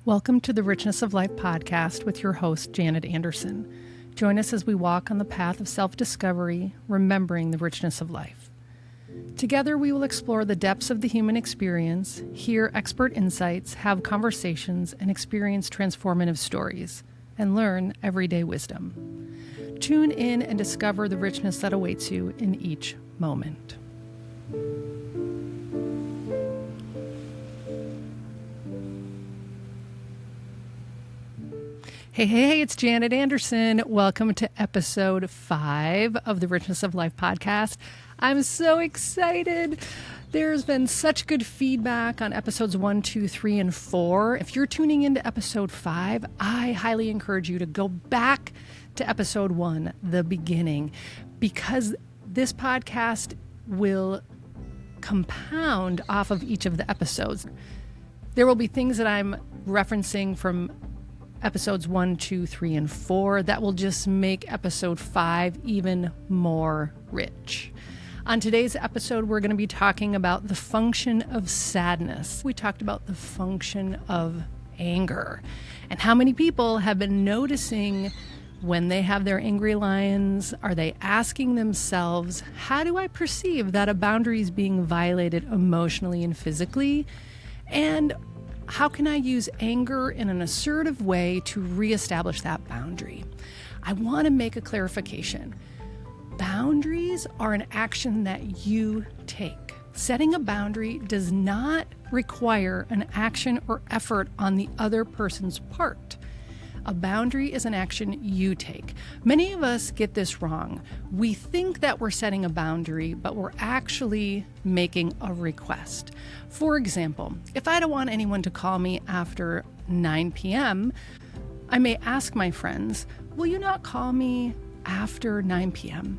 Welcome to the Richness of Life Podcast with your host, Janet Anderson. Join us as we walk on the path of self-discovery, remembering the richness of life. Together, we will explore the depths of the human experience, hear expert insights, have conversations, and experience transformative stories, and learn everyday wisdom. Tune in and discover the richness that awaits you in each moment. Hey, it's Janet Anderson. Welcome to episode 5 of the Richness of Life podcast. I'm so excited. There's been such good feedback on episodes 1, 2, 3, and 4. If you're tuning into episode 5, I highly encourage you to go back to episode 1, the beginning, because this podcast will compound off of each of the episodes. There will be things that I'm referencing from episodes 1, 2, 3, and 4 that will just make episode 5 even more rich. On today's episode, we're going to be talking about the function of sadness. We talked about the function of anger and how many people have been noticing when they have their angry lions. Are they asking themselves, how do I perceive that a boundary is being violated emotionally and physically? And how can I use anger in an assertive way to reestablish that boundary? I want to make a clarification. Boundaries are an action that you take. Setting a boundary does not require an action or effort on the other person's part. A boundary is an action you take. Many of us get this wrong. We think that we're setting a boundary, but we're actually making a request. For example, if I don't want anyone to call me after 9 p.m., I may ask my friends, will you not call me after 9 p.m.?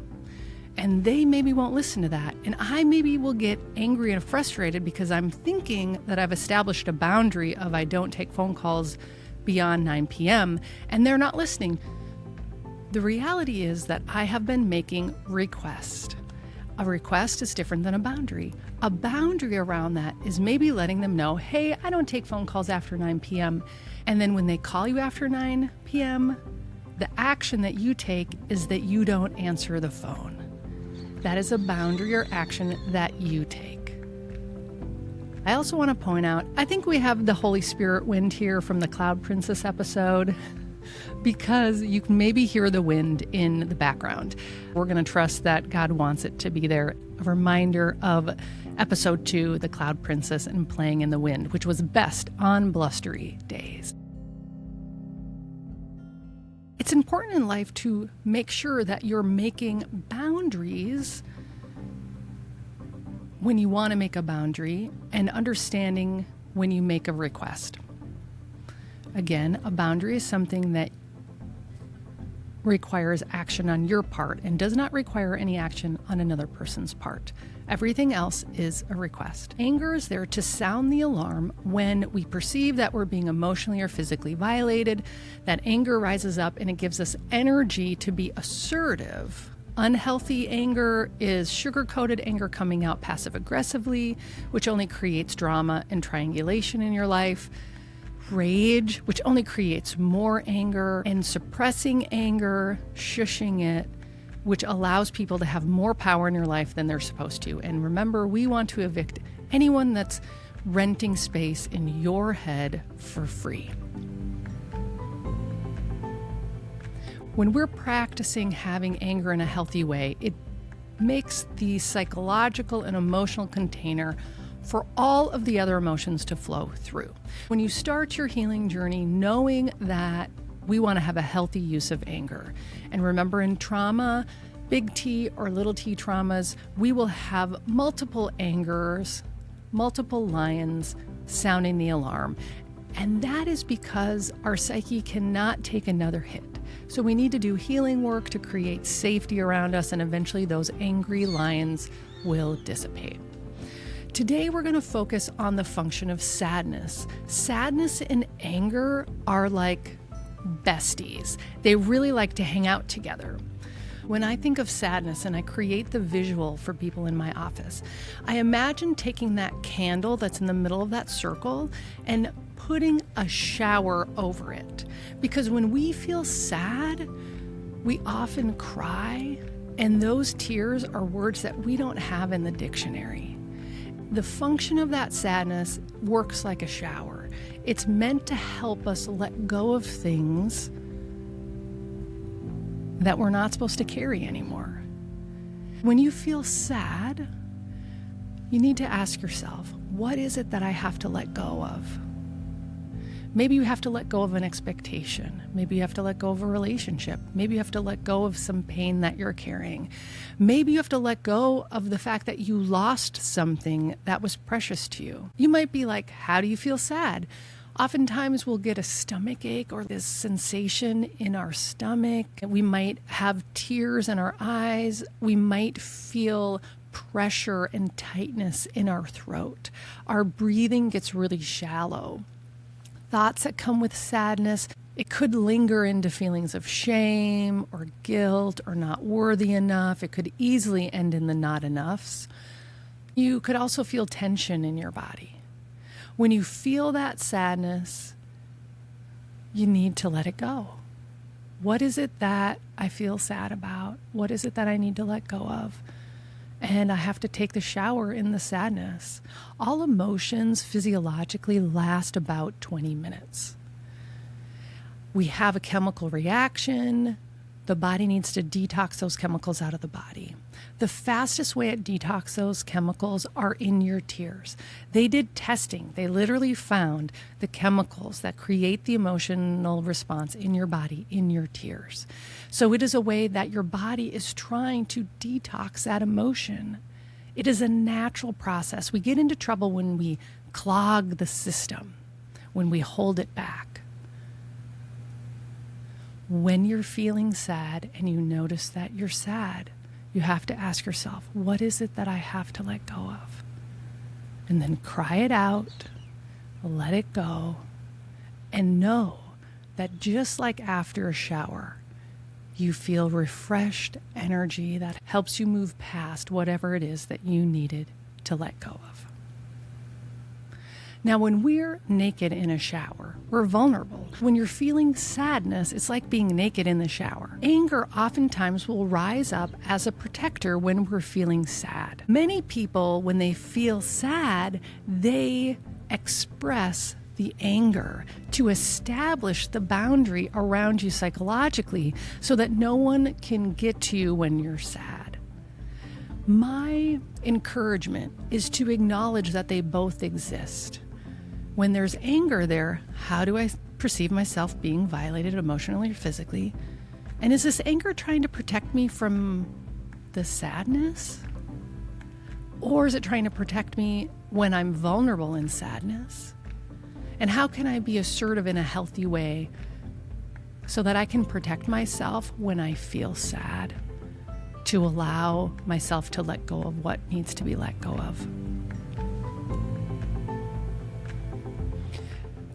And they maybe won't listen to that. And I maybe will get angry and frustrated because I'm thinking that I've established a boundary of I don't take phone calls beyond 9 p.m. and they're not listening. The reality is that I have been making requests. A request is different than a boundary. A boundary around that is maybe letting them know, hey, I don't take phone calls after 9 p.m. And then when they call you after 9 p.m., the action that you take is that you don't answer the phone. That is a boundary or action that you take. I also want to point out, I think we have the Holy Spirit wind here from the Cloud Princess episode because you can maybe hear the wind in the background. We're going to trust that God wants it to be there. A reminder of episode 2, the Cloud Princess and playing in the wind, which was best on blustery days. It's important in life to make sure that you're making boundaries when you want to make a boundary and understanding when you make a request. Again, a boundary is something that requires action on your part and does not require any action on another person's part. Everything else is a request. Anger is there to sound the alarm when we perceive that we're being emotionally or physically violated. That anger rises up and it gives us energy to be assertive. Unhealthy anger is sugar-coated anger coming out passive-aggressively, which only creates drama and triangulation in your life. Rage, which only creates more anger, and suppressing anger, shushing it, which allows people to have more power in your life than they're supposed to. And remember, we want to evict anyone that's renting space in your head for free. When we're practicing having anger in a healthy way, it makes the psychological and emotional container for all of the other emotions to flow through. When you start your healing journey knowing that we want to have a healthy use of anger, and remember in trauma, big T or little t traumas, we will have multiple angers, multiple lions sounding the alarm. And that is because our psyche cannot take another hit. So we need to do healing work to create safety around us, and eventually those angry lions will dissipate. Today we're going to focus on the function of sadness. Sadness and anger are like besties. They really like to hang out together. When I think of sadness and I create the visual for people in my office, I imagine taking that candle that's in the middle of that circle and putting a shower over it. Because when we feel sad, we often cry, and those tears are words that we don't have in the dictionary. The function of that sadness works like a shower. It's meant to help us let go of things that we're not supposed to carry anymore. When you feel sad, you need to ask yourself, what is it that I have to let go of? Maybe you have to let go of an expectation. Maybe you have to let go of a relationship. Maybe you have to let go of some pain that you're carrying. Maybe you have to let go of the fact that you lost something that was precious to you. You might be like, how do you feel sad? Oftentimes we'll get a stomach ache or this sensation in our stomach. We might have tears in our eyes. We might feel pressure and tightness in our throat. Our breathing gets really shallow. Thoughts that come with sadness, it could linger into feelings of shame or guilt or not worthy enough. It could easily end in the not enoughs. You could also feel tension in your body. When you feel that sadness, you need to let it go. What is it that I feel sad about? What is it that I need to let go of? And I have to take the shower in the sadness. All emotions physiologically last about 20 minutes. We have a chemical reaction. The body needs to detox those chemicals out of the body. The fastest way to detox those chemicals are in your tears. They did testing. They literally found the chemicals that create the emotional response in your body in your tears. So it is a way that your body is trying to detox that emotion. It is a natural process. We get into trouble when we clog the system, when we hold it back. When you're feeling sad and you notice that you're sad, you have to ask yourself, what is it that I have to let go of? And then cry it out, let it go, and know that just like after a shower, you feel refreshed energy that helps you move past whatever it is that you needed to let go of. Now, when we're naked in a shower, we're vulnerable. When you're feeling sadness, it's like being naked in the shower. Anger oftentimes will rise up as a protector when we're feeling sad. Many people, when they feel sad, they express the anger to establish the boundary around you psychologically so that no one can get to you when you're sad. My encouragement is to acknowledge that they both exist. When there's anger there, how do I perceive myself being violated emotionally or physically? And is this anger trying to protect me from the sadness? Or is it trying to protect me when I'm vulnerable in sadness? And how can I be assertive in a healthy way so that I can protect myself when I feel sad, to allow myself to let go of what needs to be let go of?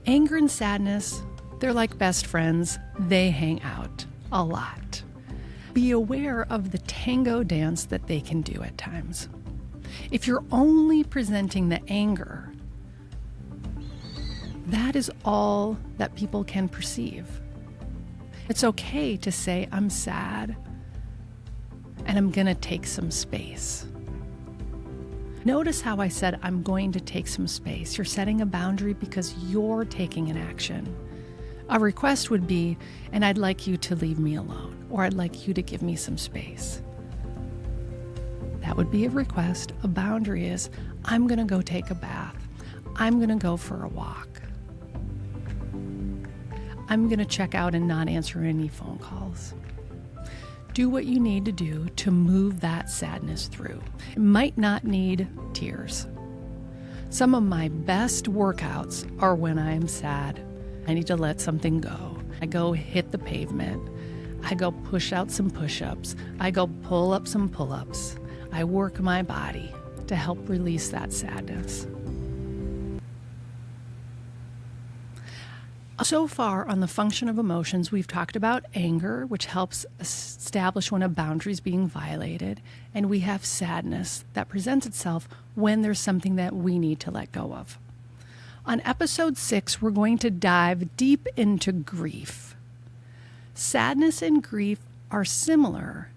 Anger and sadness, they're like best friends. They hang out a lot. Be aware of the tango dance that they can do at times. If you're only presenting the anger, that is all that people can perceive. It's okay to say, I'm sad and I'm going to take some space. Notice how I said, I'm going to take some space. You're setting a boundary because you're taking an action. A request would be, and I'd like you to leave me alone, or I'd like you to give me some space. That would be a request. A boundary is, I'm going to go take a bath. I'm going to go for a walk. I'm going to check out and not answer any phone calls. Do what you need to do to move that sadness through. It might not need tears. Some of my best workouts are when I'm sad. I need to let something go. I go hit the pavement. I go push out some push-ups. I go pull up some pull-ups. I work my body to help release that sadness. So far on the function of emotions, we've talked about anger, which helps establish when a boundary is being violated, and we have sadness that presents itself when there's something that we need to let go of. On episode 6, we're going to dive deep into grief. Sadness and grief are similar.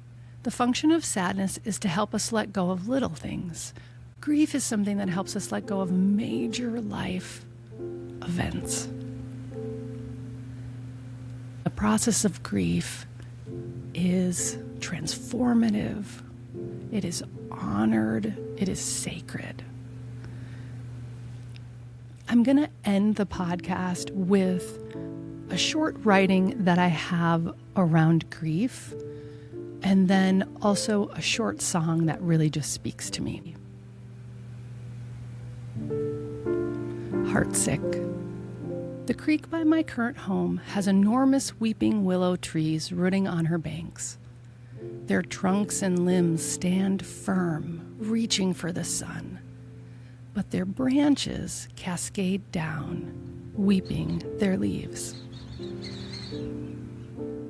The function of sadness is to help us let go of little things. Grief is something that helps us let go of major life events. The process of grief is transformative. It is honored. It is sacred. I'm going to end the podcast with a short writing that I have around grief, and then also a short song that really just speaks to me. Heartsick. The creek by my current home has enormous weeping willow trees rooting on her banks. Their trunks and limbs stand firm, reaching for the sun, but their branches cascade down, weeping their leaves.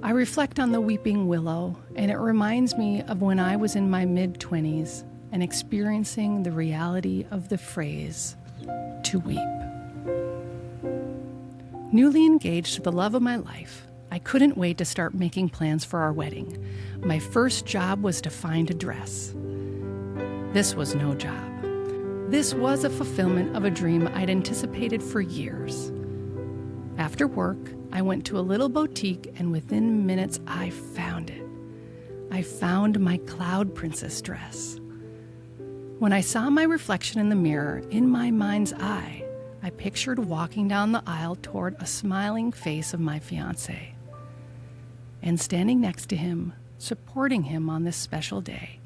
I reflect on the weeping willow, and it reminds me of when I was in my mid-20s and experiencing the reality of the phrase, to weep. Newly engaged to the love of my life, I couldn't wait to start making plans for our wedding. My first job was to find a dress. This was no job. This was a fulfillment of a dream I'd anticipated for years. After work, I went to a little boutique, and within minutes, I found it. I found my Cloud Princess dress. When I saw my reflection in the mirror, in my mind's eye, I pictured walking down the aisle toward a smiling face of my fiancé. And standing next to him, supporting him on this special day,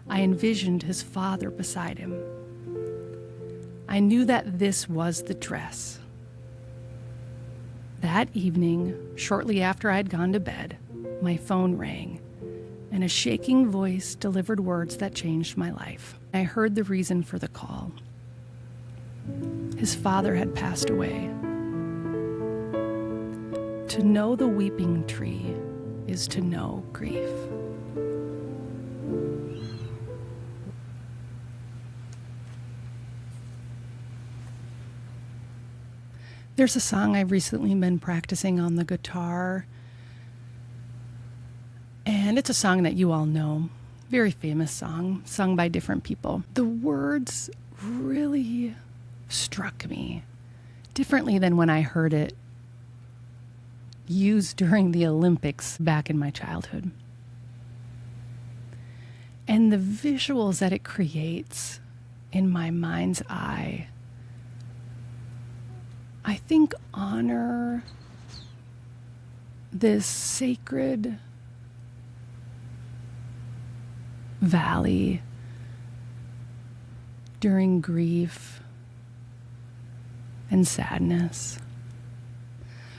I envisioned his father beside him. I knew that this was the dress. That evening, shortly after I'd gone to bed, my phone rang, and a shaking voice delivered words that changed my life. I heard the reason for the call. His father had passed away. To know the weeping tree is to know grief. There's a song I've recently been practicing on the guitar, and it's a song that you all know. Very famous song, sung by different people. The words really struck me differently than when I heard it used during the Olympics back in my childhood. And the visuals that it creates in my mind's eye, I think, honor this sacred valley during grief and sadness.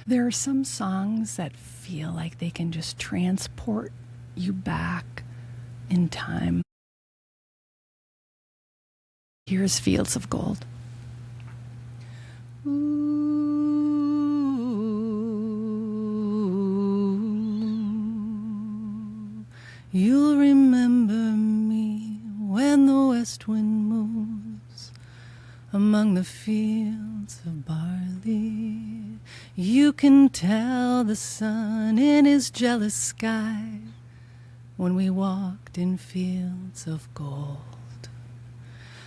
There are some songs that feel like they can just transport you back in time. Here's Fields of Gold. You'll remember me when the west wind moves among the fields of barley. You can tell the sun in his jealous sky when we walked in fields of gold.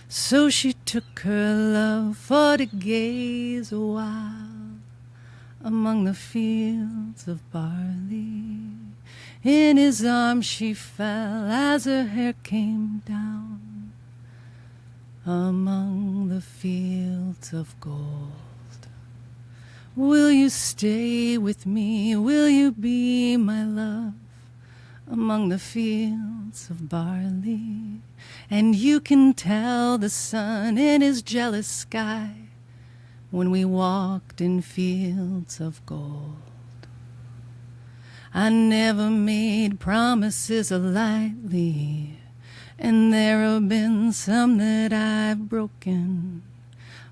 So she took her love for to gaze a while among the fields of barley. In his arms she fell as her hair came down among the fields of gold. Will you stay with me? Will you be my love among the fields of barley? And you can tell the sun in his jealous sky when we walked in fields of gold. I never made promises lightly, and there have been some that I've broken.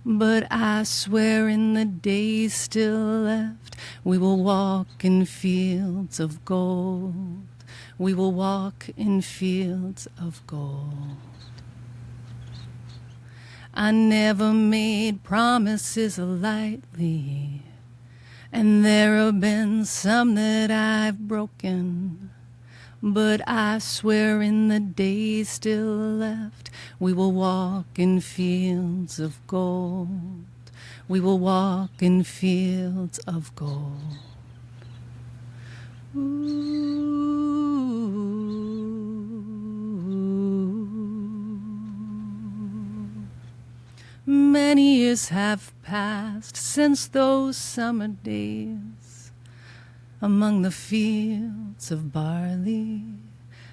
But I swear in the days still left, we will walk in fields of gold. We will walk in fields of gold. I never made promises lightly, and there have been some that I've broken. But I swear in the days still left, we will walk in fields of gold. We will walk in fields of gold. Ooh. Many years have passed since those summer days among the fields of barley.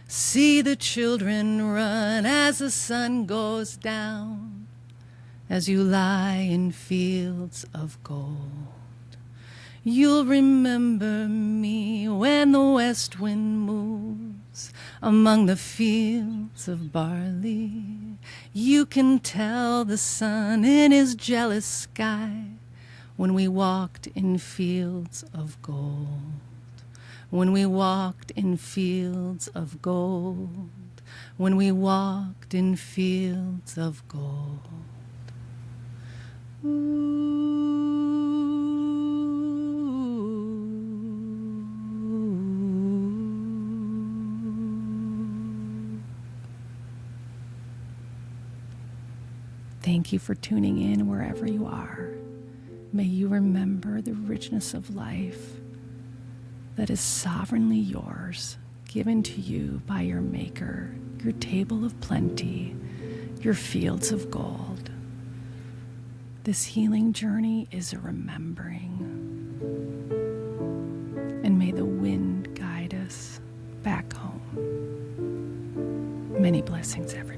See the children run as the sun goes down, as you lie in fields of gold. You'll remember me when the west wind moves among the fields of barley. You can tell the sun in his jealous sky when we walked in fields of gold. When we walked in fields of gold. When we walked in fields of gold. Ooh. Thank you for tuning in wherever you are. May you remember the richness of life that is sovereignly yours, given to you by your Maker, your table of plenty, your fields of gold. This healing journey is a remembering. And may the wind guide us back home. Many blessings, everyone.